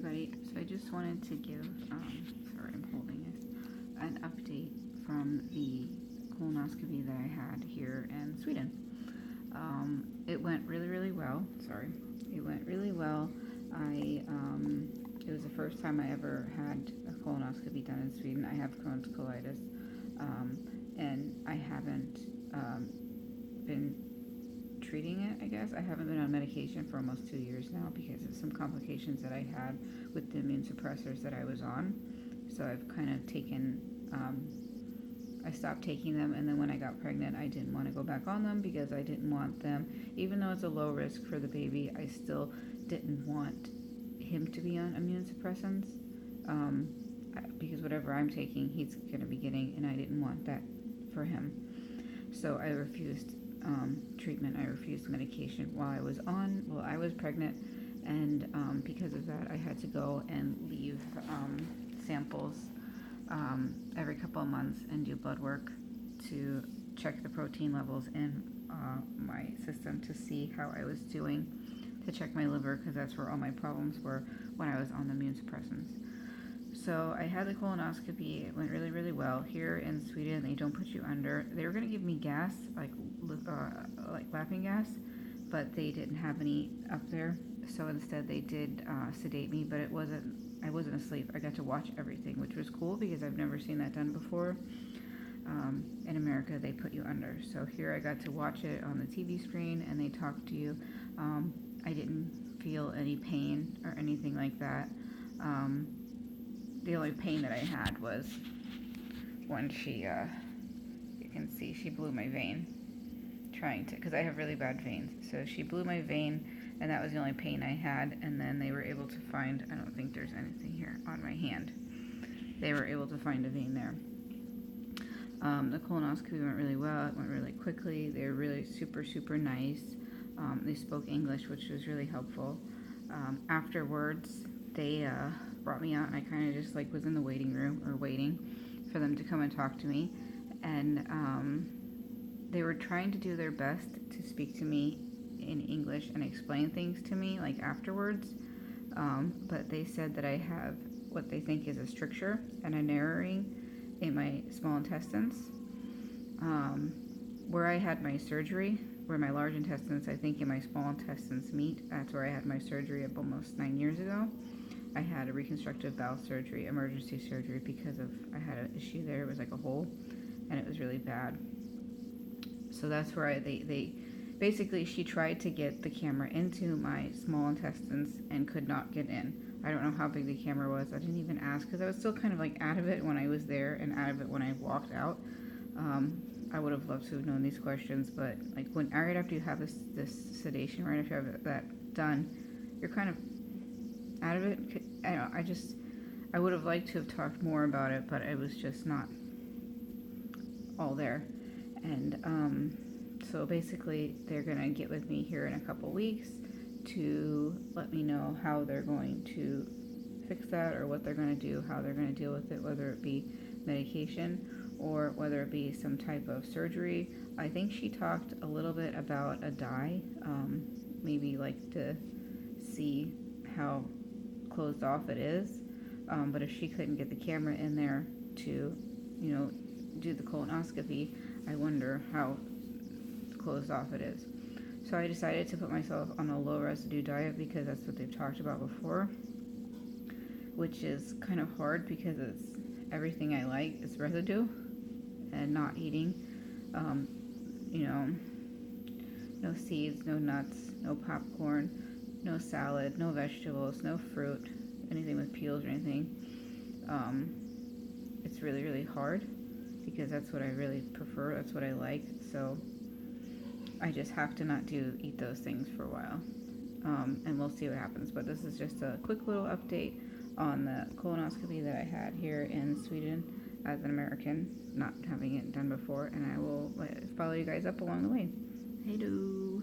everybody. So I just wanted to give, sorry, I'm holding it, an update from the colonoscopy that I had here in Sweden. It went really well. Sorry, it went really well. It was the first time I ever had a colonoscopy done in Sweden. I have Crohn's colitis, and I haven't been treating it, I guess. I haven't been on medication for almost 2 years now because of some complications that I had with the immune suppressors that I was on. So I've kind of taken, I stopped taking them, and then when I got pregnant, I didn't want to go back on them because I didn't want them, even though it's a low risk for the baby, I still didn't want him to be on immune suppressants, because whatever I'm taking, he's going to be getting, and I didn't want that for him. So I refused treatment. I refused medication while I was pregnant, and because of that, I had to go and leave samples every couple of months and do blood work to check the protein levels in my system to see how I was doing, to check my liver, because that's where all my problems were when I was on the immune suppressants. So I had the colonoscopy. It went really well. Here in Sweden, they don't put you under. They were going to give me gas, like laughing gas, but they didn't have any up there. So instead, they did sedate me, but I wasn't asleep. I got to watch everything, which was cool because I've never seen that done before. In America, they put you under. So here, I got to watch it on the TV screen, and they talked to you. I didn't feel any pain or anything like that. The only pain that I had was when she, you can see, she blew my vein, because I have really bad veins. So she blew my vein, and that was the only pain I had. And then they were able to find, I don't think there's anything here on my hand. They were able to find a vein there. The colonoscopy went really well. It went really quickly. They were really super nice. They spoke English, which was really helpful. Afterwards, they brought me out, and I kind of just was in the waiting room, or waiting for them to come and talk to me. And they were trying to do their best to speak to me in English and explain things to me afterwards. But they said that I have what they think is a stricture and a narrowing in my small intestines. Where I had my surgery, where my large intestines, I think, and my small intestines meet, that's where I had my surgery almost 9 years ago. I had a reconstructive bowel surgery, emergency surgery, because I had an issue there. It was like a hole, and it was really bad. So that's where they basically, she tried to get the camera into my small intestines and could not get in. I don't know how big the camera was. I didn't even ask because I was still kind of out of it when I was there and out of it when I walked out. I would have loved to have known these questions, but right after you have this sedation, right after you have that done, you're kind of out of it. I would have liked to have talked more about it, but it was just not all there. And so basically, they're going to get with me here in a couple weeks to let me know how they're going to fix that, or what they're going to do, how they're going to deal with it, whether it be medication or whether it be some type of surgery. I think she talked a little bit about a dye, maybe to see how closed off it is. But if she couldn't get the camera in there to, do the colonoscopy, I wonder how closed off it is. So I decided to put myself on a low residue diet because that's what they've talked about before, which is kind of hard because it's everything I like is residue, and not eating, no seeds, no nuts, no popcorn, no salad, no vegetables, no fruit, anything with peels or anything. It's really hard because that's what I really prefer. That's what I like. So I just have to not eat those things for a while. And we'll see what happens. But this is just a quick little update on the colonoscopy that I had here in Sweden as an American, not having it done before. And I will follow you guys up along the way. Hey-do.